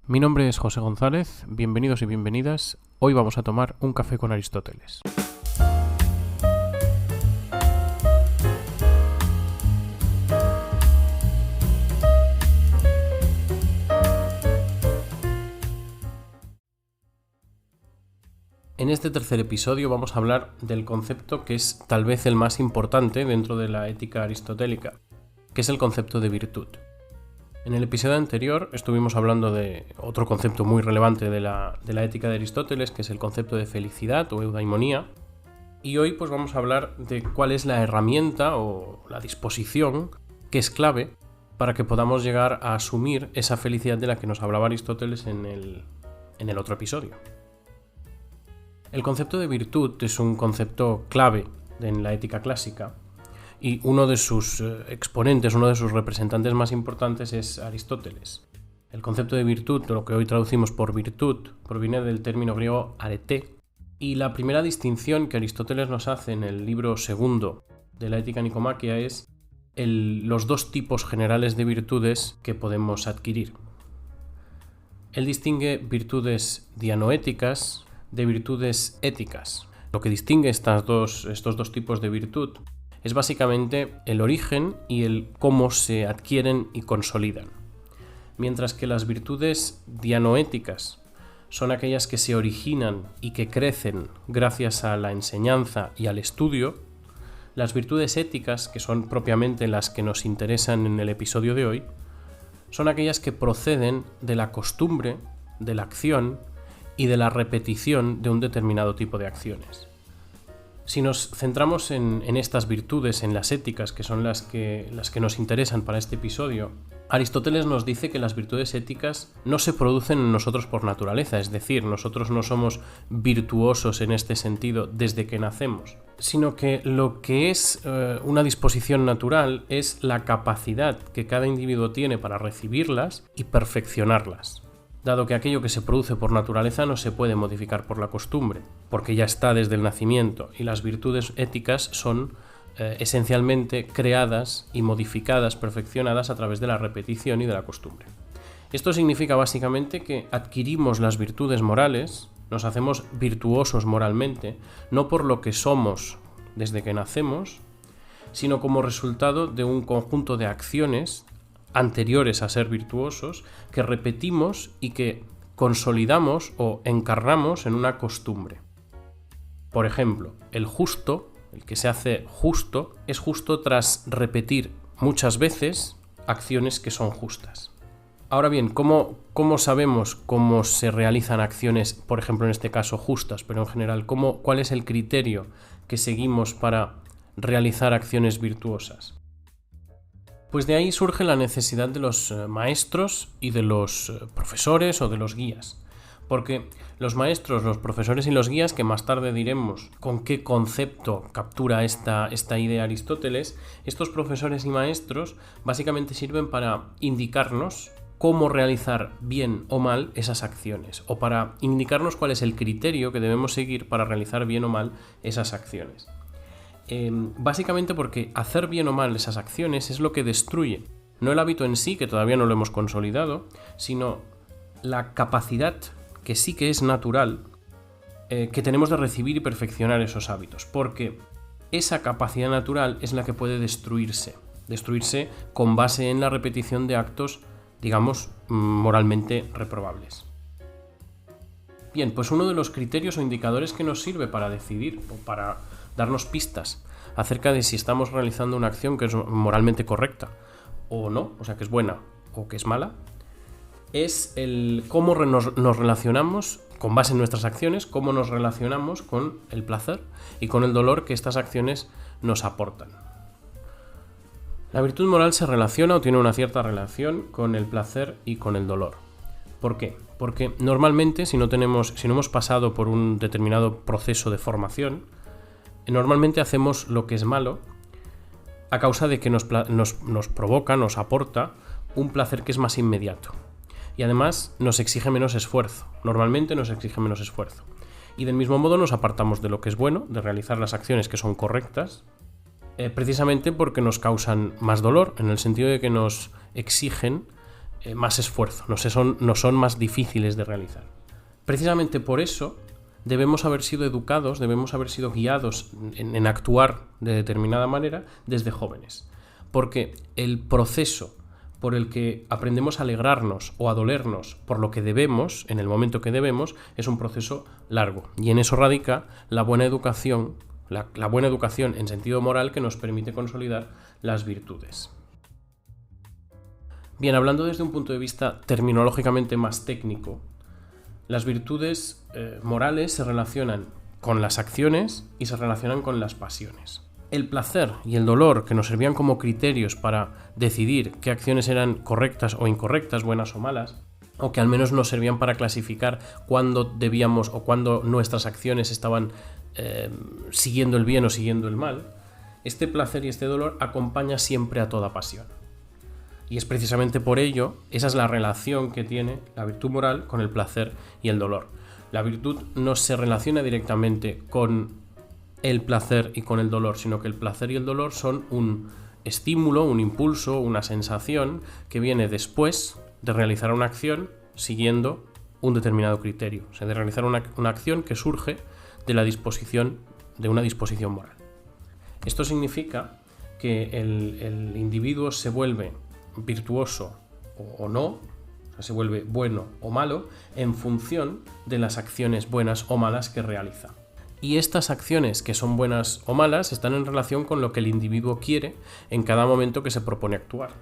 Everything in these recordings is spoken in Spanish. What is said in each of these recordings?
Mi nombre es José González, bienvenidos y bienvenidas. Hoy vamos a tomar un café con Aristóteles. En este tercer episodio vamos a hablar del concepto que es tal vez el más importante dentro de la ética aristotélica, que es el concepto de virtud. En el episodio anterior estuvimos hablando de otro concepto muy relevante de la ética de Aristóteles, que es el concepto de felicidad o eudaimonía, y hoy pues vamos a hablar de cuál es la herramienta o la disposición que es clave para que podamos llegar a asumir esa felicidad de la que nos hablaba Aristóteles en el otro episodio. El concepto de virtud es un concepto clave en la ética clásica, y uno de sus exponentes, uno de sus representantes más importantes es Aristóteles. El concepto de virtud, lo que hoy traducimos por virtud, proviene del término griego arete, y la primera distinción que Aristóteles nos hace en el libro segundo de la Ética Nicomaquia es los dos tipos generales de virtudes que podemos adquirir. Él distingue virtudes dianoéticas de virtudes éticas. Lo que distingue estos dos tipos de virtud es básicamente el origen y el cómo se adquieren y consolidan. Mientras que las virtudes dianoéticas son aquellas que se originan y que crecen gracias a la enseñanza y al estudio, las virtudes éticas, que son propiamente las que nos interesan en el episodio de hoy, son aquellas que proceden de la costumbre, de la acción y de la repetición de un determinado tipo de acciones. Si nos centramos en estas virtudes, en las éticas, que son las que nos interesan para este episodio, Aristóteles nos dice que las virtudes éticas no se producen en nosotros por naturaleza, es decir, nosotros no somos virtuosos en este sentido desde que nacemos, sino que lo que es una disposición natural es la capacidad que cada individuo tiene para recibirlas y perfeccionarlas, dado que aquello que se produce por naturaleza no se puede modificar por la costumbre, porque ya está desde el nacimiento, y las virtudes éticas son esencialmente creadas y modificadas, perfeccionadas a través de la repetición y de la costumbre. Esto significa básicamente que adquirimos las virtudes morales, nos hacemos virtuosos moralmente, no por lo que somos desde que nacemos, sino como resultado de un conjunto de acciones anteriores a ser virtuosos, que repetimos y que consolidamos o encarnamos en una costumbre. Por ejemplo, el justo, el que se hace justo, es justo tras repetir muchas veces acciones que son justas. Ahora bien, ¿cómo sabemos cómo se realizan acciones, por ejemplo en este caso justas, pero en general, cuál es el criterio que seguimos para realizar acciones virtuosas? Pues de ahí surge la necesidad de los maestros y de los profesores o de los guías. Porque los maestros, los profesores y los guías, que más tarde diremos con qué concepto captura esta idea Aristóteles, estos profesores y maestros básicamente sirven para indicarnos cómo realizar bien o mal esas acciones, o para indicarnos cuál es el criterio que debemos seguir para realizar bien o mal esas acciones. Básicamente porque hacer bien o mal esas acciones es lo que destruye, no el hábito en sí, que todavía no lo hemos consolidado, sino la capacidad, que sí que es natural, que tenemos de recibir y perfeccionar esos hábitos, porque esa capacidad natural es la que puede destruirse con base en la repetición de actos, digamos, moralmente reprobables. Bien, pues uno de los criterios o indicadores que nos sirve para decidir o para darnos pistas acerca de si estamos realizando una acción que es moralmente correcta o no, o sea, que es buena o que es mala, es el cómo nos relacionamos con base en nuestras acciones, cómo nos relacionamos con el placer y con el dolor que estas acciones nos aportan. La virtud moral se relaciona o tiene una cierta relación con el placer y con el dolor. ¿Por qué? Porque normalmente si no hemos pasado por un determinado proceso de formación, normalmente hacemos lo que es malo a causa de que nos provoca, nos aporta un placer que es más inmediato. Y además nos exige menos esfuerzo. Normalmente nos exige menos esfuerzo. Y del mismo modo nos apartamos de lo que es bueno, de realizar las acciones que son correctas, precisamente porque nos causan más dolor, en el sentido de que nos exigen más esfuerzo, no son más difíciles de realizar. Precisamente por eso debemos haber sido educados, debemos haber sido guiados en actuar de determinada manera desde jóvenes, porque el proceso por el que aprendemos a alegrarnos o a dolernos por lo que debemos, en el momento que debemos, es un proceso largo. Y en eso radica la buena educación, la buena educación en sentido moral que nos permite consolidar las virtudes. Bien, hablando desde un punto de vista terminológicamente más técnico, las virtudes morales se relacionan con las acciones y se relacionan con las pasiones. El placer y el dolor, que nos servían como criterios para decidir qué acciones eran correctas o incorrectas, buenas o malas, o que al menos nos servían para clasificar cuándo debíamos o cuándo nuestras acciones estaban siguiendo el bien o siguiendo el mal, este placer y este dolor acompaña siempre a toda pasión. Y es precisamente por ello, esa es la relación que tiene la virtud moral con el placer y el dolor. La virtud no se relaciona directamente con el placer y con el dolor, sino que el placer y el dolor son un estímulo, un impulso, una sensación que viene después de realizar una acción siguiendo un determinado criterio, o sea, de realizar una acción que surge de una disposición moral. Esto significa que el individuo se vuelve virtuoso o no, o sea, se vuelve bueno o malo en función de las acciones buenas o malas que realiza. Y estas acciones que son buenas o malas están en relación con lo que el individuo quiere en cada momento que se propone actuar.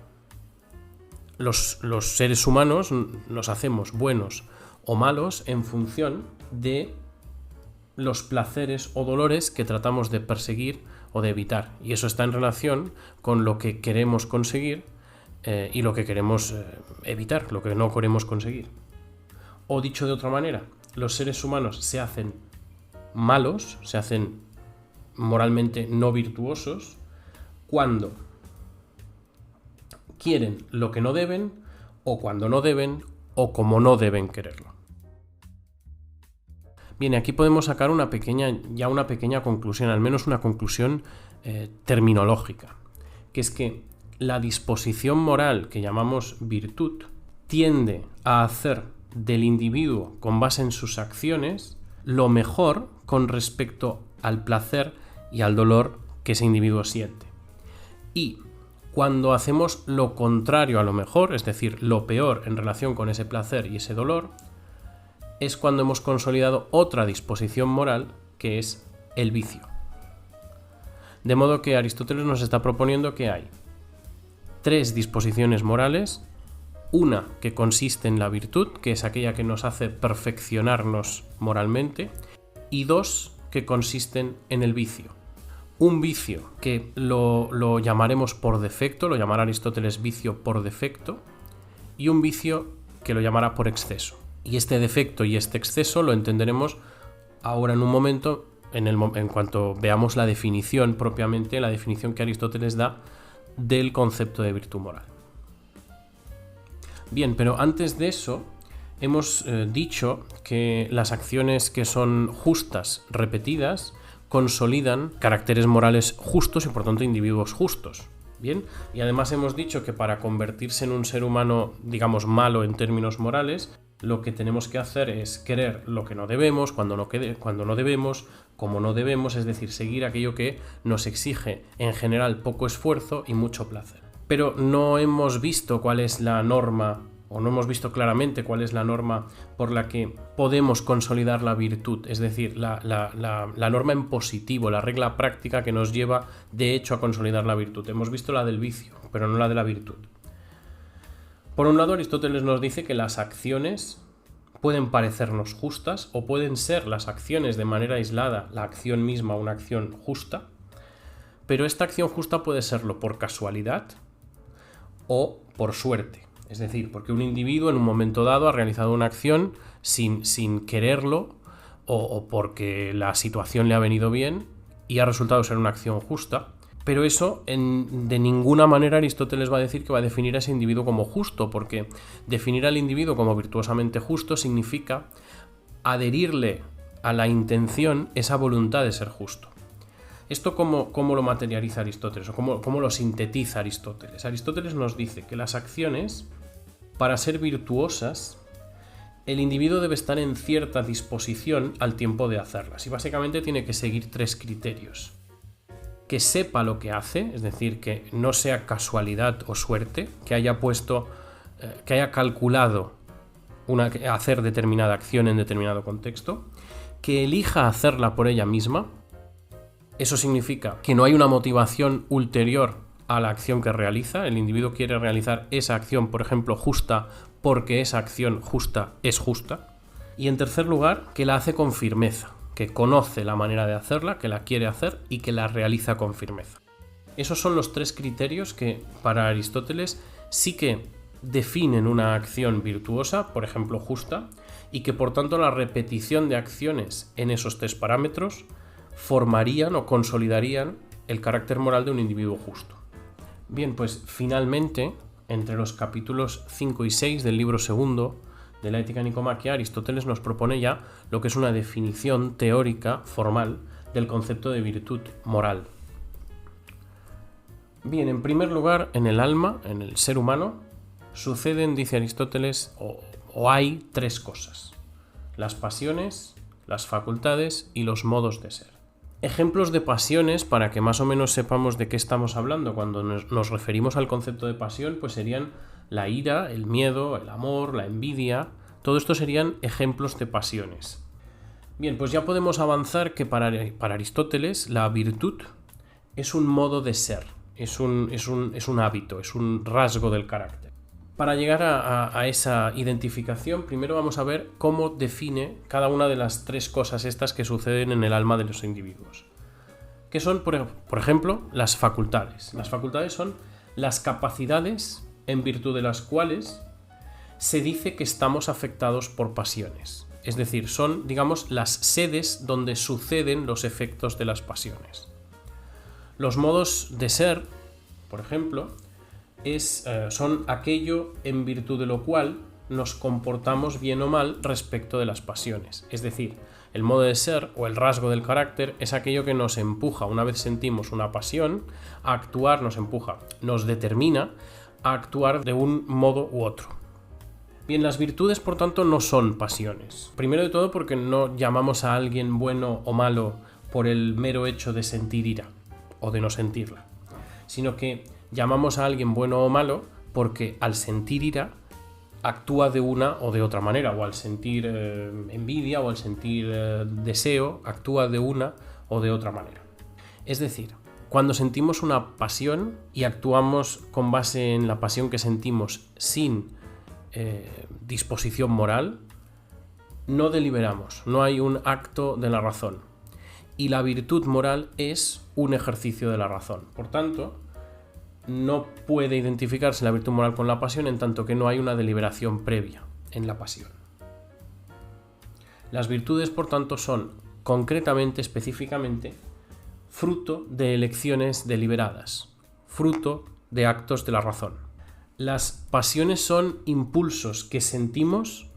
Los seres humanos nos hacemos buenos o malos en función de los placeres o dolores que tratamos de perseguir o de evitar. Y eso está en relación con lo que queremos conseguir y lo que queremos evitar, lo que no queremos conseguir. O dicho de otra manera, los seres humanos se hacen malos, se hacen moralmente no virtuosos cuando quieren lo que no deben, o cuando no deben, o como no deben quererlo. Bien, aquí podemos sacar una pequeña conclusión, al menos una conclusión terminológica, que es que la disposición moral que llamamos virtud tiende a hacer del individuo, con base en sus acciones, lo mejor con respecto al placer y al dolor que ese individuo siente. Y cuando hacemos lo contrario a lo mejor, es decir, lo peor en relación con ese placer y ese dolor, es cuando hemos consolidado otra disposición moral, que es el vicio. De modo que Aristóteles nos está proponiendo que hay 3 disposiciones morales: una que consiste en la virtud, que es aquella que nos hace perfeccionarnos moralmente, y 2 que consisten en el vicio. Un vicio que lo llamaremos por defecto, lo llamará Aristóteles vicio por defecto, y un vicio que lo llamará por exceso. Y este defecto y este exceso lo entenderemos ahora en un momento, en cuanto veamos la definición propiamente, la definición que Aristóteles da del concepto de virtud moral. Bien, pero antes de eso hemos dicho que las acciones que son justas, repetidas, consolidan caracteres morales justos y por tanto individuos justos. Bien, y además hemos dicho que para convertirse en un ser humano, digamos, malo en términos morales, lo que tenemos que hacer es querer lo que no debemos, cuando no debemos, como no debemos, es decir, seguir aquello que nos exige en general poco esfuerzo y mucho placer. Pero no hemos visto cuál es la norma, o no hemos visto claramente cuál es la norma por la que podemos consolidar la virtud, es decir, la norma en positivo, la regla práctica que nos lleva de hecho a consolidar la virtud. Hemos visto la del vicio, pero no la de la virtud. Por un lado, Aristóteles nos dice que las acciones pueden parecernos justas o pueden ser las acciones de manera aislada, la acción misma una acción justa, pero esta acción justa puede serlo por casualidad o por suerte. Es decir, porque un individuo en un momento dado ha realizado una acción sin quererlo o porque la situación le ha venido bien y ha resultado ser una acción justa. Pero eso de ninguna manera Aristóteles va a decir que va a definir a ese individuo como justo, porque definir al individuo como virtuosamente justo significa adherirle a la intención esa voluntad de ser justo. ¿Esto cómo lo materializa Aristóteles o cómo lo sintetiza Aristóteles? Aristóteles nos dice que las acciones para ser virtuosas, el individuo debe estar en cierta disposición al tiempo de hacerlas. Y básicamente tiene que seguir 3 criterios. Que sepa lo que hace, es decir, que no sea casualidad o suerte, que haya calculado hacer determinada acción en determinado contexto, que elija hacerla por ella misma. Eso significa que no hay una motivación ulterior a la acción que realiza. El individuo quiere realizar esa acción, por ejemplo, justa, porque esa acción justa es justa. Y en tercer lugar, que la hace con firmeza, que conoce la manera de hacerla, que la quiere hacer y que la realiza con firmeza. Esos son los 3 criterios que para Aristóteles sí que definen una acción virtuosa, por ejemplo justa, y que por tanto la repetición de acciones en esos 3 parámetros formarían o consolidarían el carácter moral de un individuo justo. Bien, pues finalmente, entre los capítulos 5 y 6 del libro segundo de la Ética Nicomaquia, Aristóteles nos propone ya lo que es una definición teórica formal del concepto de virtud moral. Bien, en primer lugar, en el alma, en el ser humano, suceden, dice Aristóteles, o hay 3 cosas: las pasiones, las facultades y los modos de ser. Ejemplos de pasiones, para que más o menos sepamos de qué estamos hablando cuando nos referimos al concepto de pasión, pues serían la ira, el miedo, el amor, la envidia. Todo esto serían ejemplos de pasiones. Bien, pues ya podemos avanzar que para Aristóteles la virtud es un modo de ser, es un hábito, es un rasgo del carácter. Para llegar a esa identificación, primero vamos a ver cómo define cada una de las 3 cosas estas que suceden en el alma de los individuos. Que son, por ejemplo, las facultades. Las facultades son las capacidades en virtud de las cuales se dice que estamos afectados por pasiones. Es decir, son, digamos, las sedes donde suceden los efectos de las pasiones. Los modos de ser, por ejemplo, son aquello en virtud de lo cual nos comportamos bien o mal respecto de las pasiones. Es decir, el modo de ser o el rasgo del carácter es aquello que nos empuja, una vez sentimos una pasión, a actuar, nos determina a actuar de un modo u otro. Bien, las virtudes, por tanto, no son pasiones. Primero de todo porque no llamamos a alguien bueno o malo por el mero hecho de sentir ira o de no sentirla, sino que llamamos a alguien bueno o malo porque al sentir ira actúa de una o de otra manera, o al sentir envidia o al sentir deseo actúa de una o de otra manera. Es decir, cuando sentimos una pasión y actuamos con base en la pasión que sentimos sin disposición moral, no deliberamos, no hay un acto de la razón. Y la virtud moral es un ejercicio de la razón. Por tanto, no puede identificarse la virtud moral con la pasión en tanto que no hay una deliberación previa en la pasión. Las virtudes, por tanto, son concretamente, específicamente, fruto de elecciones deliberadas, fruto de actos de la razón. Las pasiones son impulsos que sentimos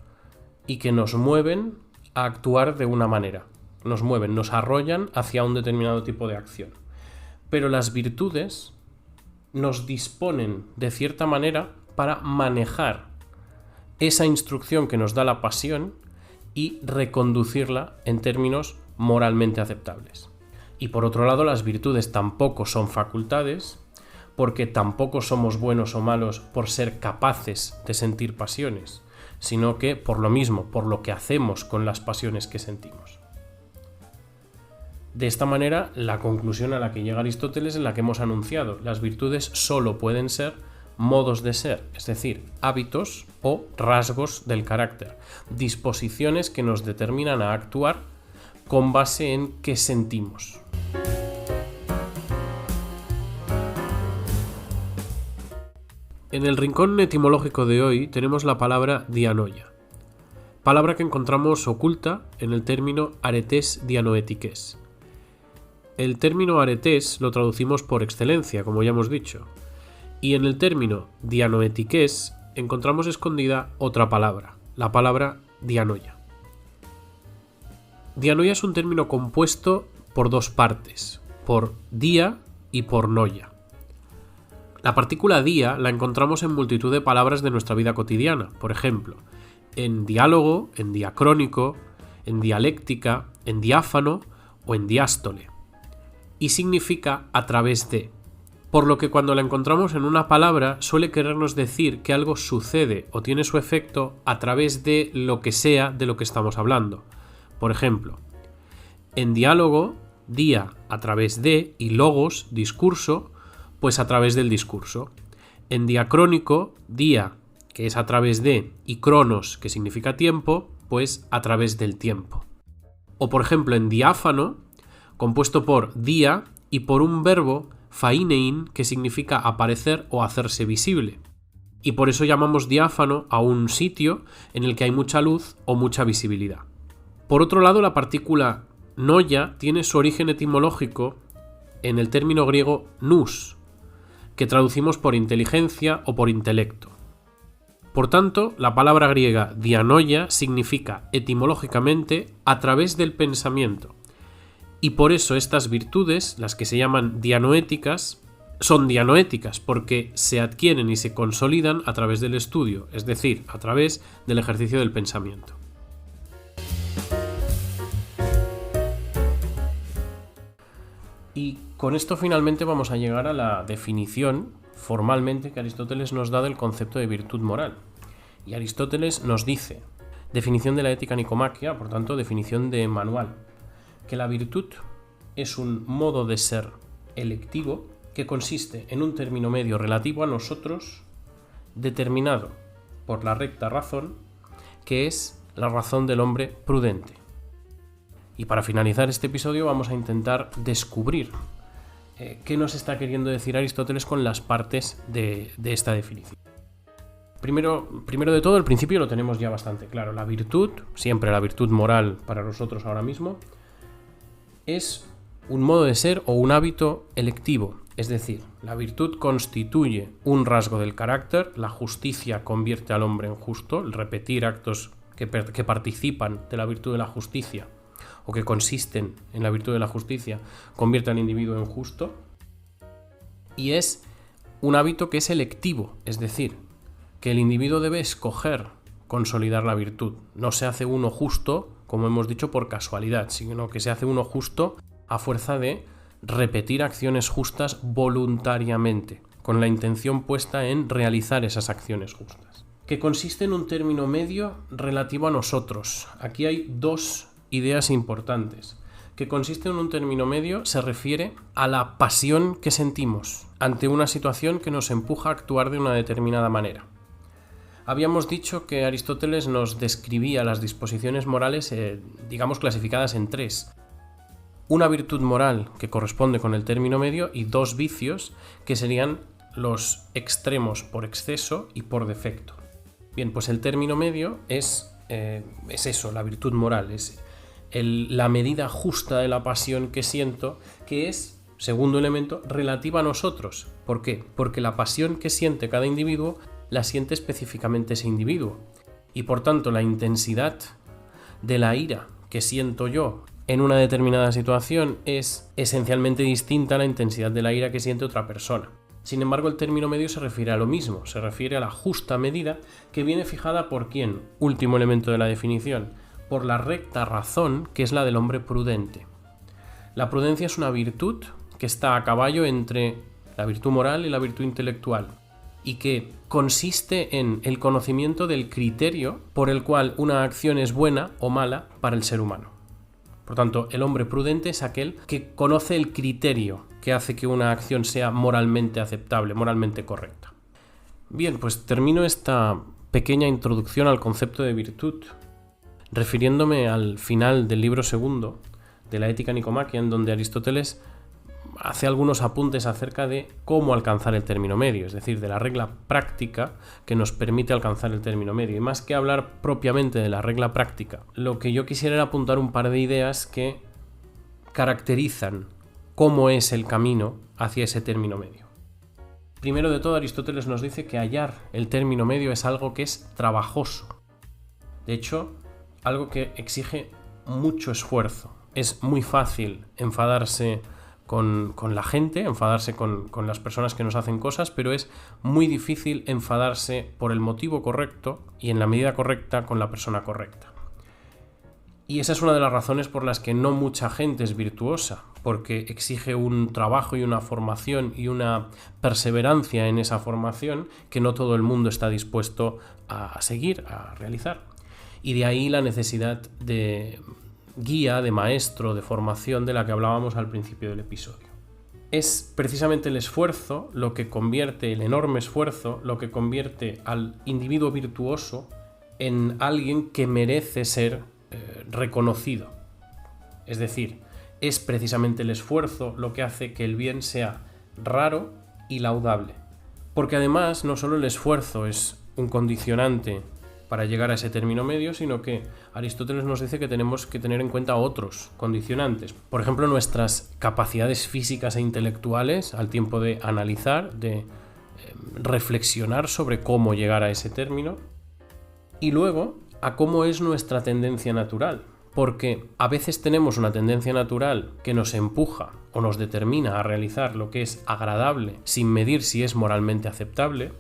y que nos mueven a actuar de una manera. Nos arrollan hacia un determinado tipo de acción. Pero las virtudes nos disponen de cierta manera para manejar esa instrucción que nos da la pasión y reconducirla en términos moralmente aceptables. Y por otro lado, las virtudes tampoco son facultades, porque tampoco somos buenos o malos por ser capaces de sentir pasiones, sino que por lo mismo, por lo que hacemos con las pasiones que sentimos. De esta manera, la conclusión a la que llega Aristóteles es la que hemos anunciado. Las virtudes solo pueden ser modos de ser, es decir, hábitos o rasgos del carácter, disposiciones que nos determinan a actuar con base en qué sentimos. En el rincón etimológico de hoy tenemos la palabra dianoia, palabra que encontramos oculta en el término aretes dianoetiques. El término aretes lo traducimos por excelencia, como ya hemos dicho, y en el término dianoetiques encontramos escondida otra palabra, la palabra dianoia. Dianoia es un término compuesto por 2 partes, por dia y por noia. La partícula día la encontramos en multitud de palabras de nuestra vida cotidiana, por ejemplo, en diálogo, en diacrónico, en dialéctica, en diáfano o en diástole. Y significa a través de. Por lo que cuando la encontramos en una palabra suele querernos decir que algo sucede o tiene su efecto a través de lo que sea de lo que estamos hablando. Por ejemplo, en diálogo, día a través de y logos, discurso, pues a través del discurso. En diacrónico, día, que es a través de, y cronos, que significa tiempo, pues a través del tiempo. O por ejemplo en diáfano, compuesto por día y por un verbo, phainein, que significa aparecer o hacerse visible. Y por eso llamamos diáfano a un sitio en el que hay mucha luz o mucha visibilidad. Por otro lado, la partícula noia tiene su origen etimológico en el término griego nous, que traducimos por inteligencia o por intelecto. Por tanto, la palabra griega dianoia significa etimológicamente a través del pensamiento. Y por eso estas virtudes, las que se llaman dianoéticas, son dianoéticas porque se adquieren y se consolidan a través del estudio, es decir, a través del ejercicio del pensamiento. Y con esto finalmente vamos a llegar a la definición formalmente que Aristóteles nos da del concepto de virtud moral. Y Aristóteles nos dice, definición de la ética nicomaquia, por tanto definición de manual, que la virtud es un modo de ser electivo que consiste en un término medio relativo a nosotros determinado por la recta razón, que es la razón del hombre prudente. Y para finalizar este episodio vamos a intentar descubrir qué nos está queriendo decir Aristóteles con las partes de esta definición. Primero de todo, el principio lo tenemos ya bastante claro. La virtud, siempre la virtud moral para nosotros ahora mismo, es un modo de ser o un hábito electivo. Es decir, la virtud constituye un rasgo del carácter, la justicia convierte al hombre en justo, el repetir actos que participan de la virtud de la justicia o que consisten en la virtud de la justicia convierte al individuo en justo, y es un hábito que es electivo, es decir, que el individuo debe escoger consolidar la virtud. No se hace uno justo, como hemos dicho, por casualidad, sino que se hace uno justo a fuerza de repetir acciones justas voluntariamente, con la intención puesta en realizar esas acciones justas. Que consiste en un término medio relativo a nosotros. Aquí hay dos ideas importantes. Que consiste en un término medio se refiere a la pasión que sentimos ante una situación que nos empuja a actuar de una determinada manera. Habíamos dicho que Aristóteles nos describía las disposiciones morales, digamos, clasificadas en tres. Una virtud moral que corresponde con el término medio y dos vicios que serían los extremos por exceso y por defecto. Bien, pues el término medio es eso, la virtud moral, es la medida justa de la pasión que siento, que es, segundo elemento, relativa a nosotros. ¿Por qué? Porque la pasión que siente cada individuo la siente específicamente ese individuo. Y por tanto la intensidad de la ira que siento yo en una determinada situación es esencialmente distinta a la intensidad de la ira que siente otra persona. Sin embargo, el término medio se refiere a lo mismo, se refiere a la justa medida que viene fijada por ¿quién? Último elemento de la definición, por la recta razón, que es la del hombre prudente. La prudencia es una virtud que está a caballo entre la virtud moral y la virtud intelectual, y que consiste en el conocimiento del criterio por el cual una acción es buena o mala para el ser humano. Por tanto, el hombre prudente es aquel que conoce el criterio que hace que una acción sea moralmente aceptable, moralmente correcta. Bien, pues termino esta pequeña introducción al concepto de virtud refiriéndome al final del libro segundo de la Ética Nicomaquia, en donde Aristóteles hace algunos apuntes acerca de cómo alcanzar el término medio, es decir, de la regla práctica que nos permite alcanzar el término medio. Y más que hablar propiamente de la regla práctica, lo que yo quisiera era apuntar un par de ideas que caracterizan cómo es el camino hacia ese término medio. Primero de todo, Aristóteles nos dice que hallar el término medio es algo que es trabajoso. De hecho, algo que exige mucho esfuerzo. Es muy fácil enfadarse con la gente, enfadarse con las personas que nos hacen cosas, pero es muy difícil enfadarse por el motivo correcto y en la medida correcta con la persona correcta. Y esa es una de las razones por las que no mucha gente es virtuosa, porque exige un trabajo y una formación y una perseverancia en esa formación que no todo el mundo está dispuesto a seguir, a realizar. Y de ahí la necesidad de guía, de maestro, de formación de la que hablábamos al principio del episodio. Es precisamente el esfuerzo lo que convierte, el enorme esfuerzo, lo que convierte al individuo virtuoso en alguien que merece ser reconocido. Es decir, es precisamente el esfuerzo lo que hace que el bien sea raro y laudable. Porque además no solo el esfuerzo es un condicionante para llegar a ese término medio, sino que Aristóteles nos dice que tenemos que tener en cuenta otros condicionantes. Por ejemplo, nuestras capacidades físicas e intelectuales al tiempo de analizar, de reflexionar sobre cómo llegar a ese término. Y luego, a cómo es nuestra tendencia natural. Porque a veces tenemos una tendencia natural que nos empuja o nos determina a realizar lo que es agradable sin medir si es moralmente aceptable.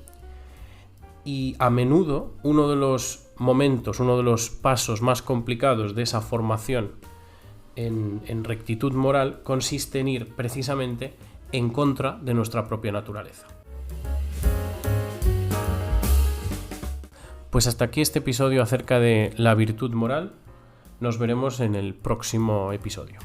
Y a menudo uno de los momentos, uno de los pasos más complicados de esa formación en rectitud moral consiste en ir precisamente en contra de nuestra propia naturaleza. Pues hasta aquí este episodio acerca de la virtud moral. Nos veremos en el próximo episodio.